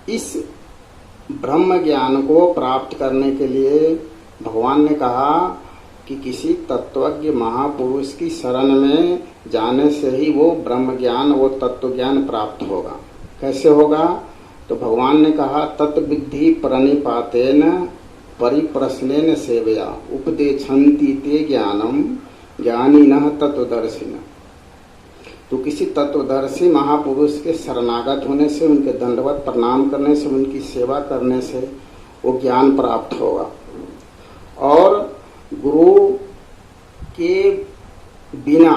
इस ब्रह्म ज्ञान को प्राप्त करने के लिए भगवान ने कहा कि किसी तत्वज्ञ महापुरुष की शरण में जाने से ही वो ब्रह्म ज्ञान, वो तत्व ज्ञान प्राप्त होगा। कैसे होगा? तो भगवान ने कहा तत्विद्धि प्रणिपातेन परिप्रश्नेन सेवया उपदेशन्ति ते ज्ञानम ज्ञानिनः तत्वदर्शिनः। तो किसी तत्वदर्शी महापुरुष के शरणागत होने से, उनके दंडवत प्रणाम करने से, उनकी सेवा करने से वो ज्ञान प्राप्त होगा। और गुरु के बिना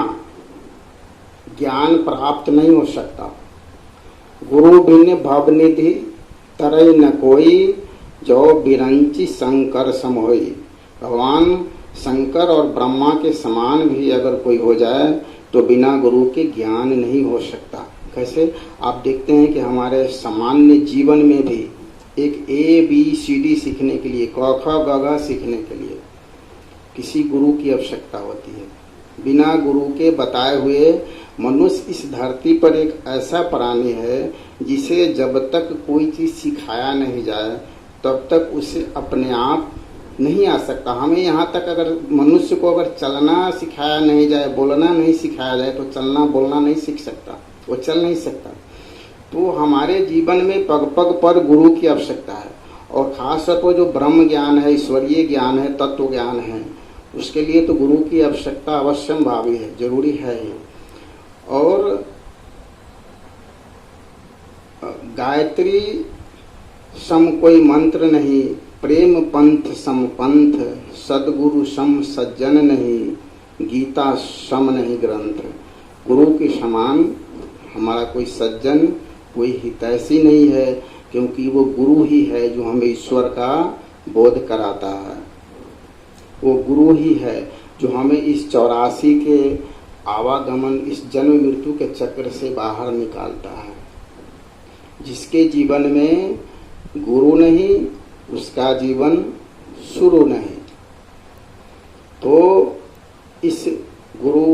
ज्ञान प्राप्त नहीं हो सकता। गुरु बिन भवनिधि तरई न कोई, जो बिरंची शंकर सम होई। भगवान शंकर और ब्रह्मा के समान भी अगर कोई हो जाए तो बिना गुरु के ज्ञान नहीं हो सकता। कैसे? आप देखते हैं कि हमारे सामान्य जीवन में भी एक ABCD सीखने के लिए, क ख ग घ सीखने के लिए किसी गुरु की आवश्यकता होती है। बिना गुरु के बताए हुए मनुष्य इस धरती पर एक ऐसा प्राणी है जिसे जब तक कोई चीज सिखाया नहीं जाए तब तक उसे अपने आप नहीं आ सकता। हमें यहाँ तक अगर मनुष्य को अगर चलना सिखाया नहीं जाए, बोलना नहीं सिखाया जाए तो चलना बोलना नहीं सीख सकता, वो चल नहीं सकता। तो हमारे जीवन में पग पग पर गुरु की आवश्यकता है। और खास तौर पर जो ब्रह्म ज्ञान है, ईश्वरीय ज्ञान है, तत्व ज्ञान है, उसके लिए तो गुरु की आवश्यकता अवश्यंभावी है, जरूरी है ही। और गायत्री सम कोई मंत्र नहीं, प्रेम पंथ सम पंथ, सदगुरु सम सज्जन नहीं, गीता सम नहीं ग्रंथ। गुरु के समान हमारा कोई सज्जन, कोई हितैषी नहीं है, क्योंकि वो गुरु ही है जो हमें ईश्वर का बोध कराता है। वो गुरु ही है जो हमें इस 84 के आवागमन, इस जन्म मृत्यु के चक्र से बाहर निकालता है। जिसके जीवन में गुरु नहीं, उसका जीवन शुरू नहीं। तो इस गुरु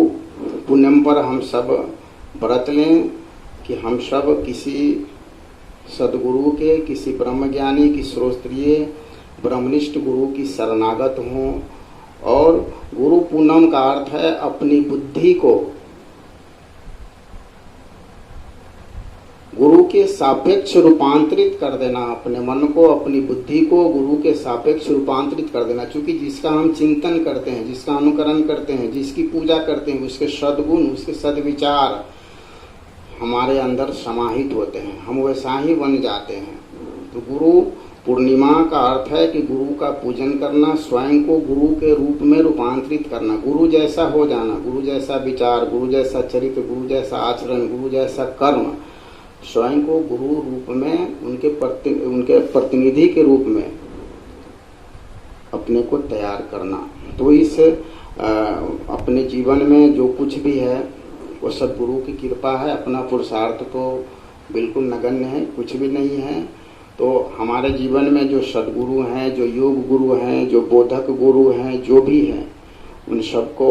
पुण्यम पर हम सब व्रत लें कि हम सब किसी सदगुरु के, किसी ब्रह्मज्ञानी की श्रोत्रिय ब्रह्मनिष्ठ गुरु की शरणागत हों। और गुरु पूनम का अर्थ है अपनी बुद्धि को गुरु के सापेक्ष रूपांतरित कर देना, अपने मन को, अपनी बुद्धि को गुरु के सापेक्ष रूपांतरित कर देना। क्योंकि जिसका हम चिंतन करते हैं, जिसका अनुकरण करते हैं, जिसकी पूजा करते हैं, उसके सद्गुण, उसके सद्विचार हमारे अंदर समाहित होते हैं, हम वैसा ही बन जाते हैं। तो गुरु पूर्णिमा का अर्थ है कि गुरु का पूजन करना, स्वयं को गुरु के रूप में रूपांतरित करना, गुरु जैसा हो जाना, गुरु जैसा विचार, गुरु जैसा चरित्र, गुरु जैसा आचरण, गुरु जैसा कर्म, स्वयं को गुरु रूप में उनके प्रतिनिधि के रूप में अपने को तैयार करना। तो इस अपने जीवन में जो कुछ भी है वो सब गुरु की कृपा है। अपना पुरुषार्थ तो बिल्कुल नगण्य है, कुछ भी नहीं है। तो हमारे जीवन में जो सद्गुरु हैं, जो योग गुरु हैं, जो बोधक गुरु हैं, जो भी हैं, उन सबको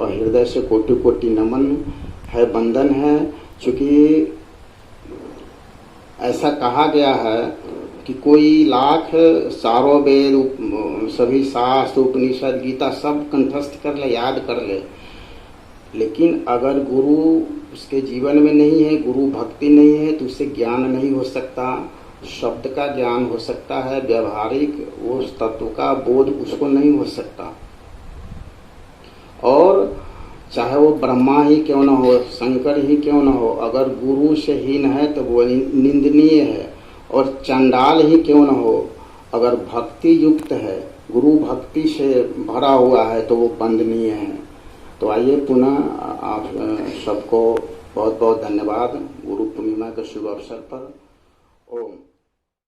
हृदय से कोटि कोटि नमन है, वंदन है। क्योंकि ऐसा कहा गया है कि कोई लाख सारों वेद, सभी शास्त्र, उपनिषद, गीता सब कंठस्थ कर ले, याद कर ले, लेकिन अगर गुरु उसके जीवन में नहीं है, गुरु भक्ति नहीं है, तो उससे ज्ञान नहीं हो सकता। शब्द का ज्ञान हो सकता है, व्यवहारिक उस तत्व का बोध उसको नहीं हो सकता। और चाहे वो ब्रह्मा ही क्यों न हो, शंकर ही क्यों न हो, अगर गुरु से हीन है तो वो निंदनीय है। और चंडाल ही क्यों न हो, अगर भक्ति युक्त है, गुरु भक्ति से भरा हुआ है, तो वो वंदनीय है। तो आइए पुनः आप सबको बहुत बहुत धन्यवाद गुरु पूर्णिमा के शुभ अवसर पर। ओम।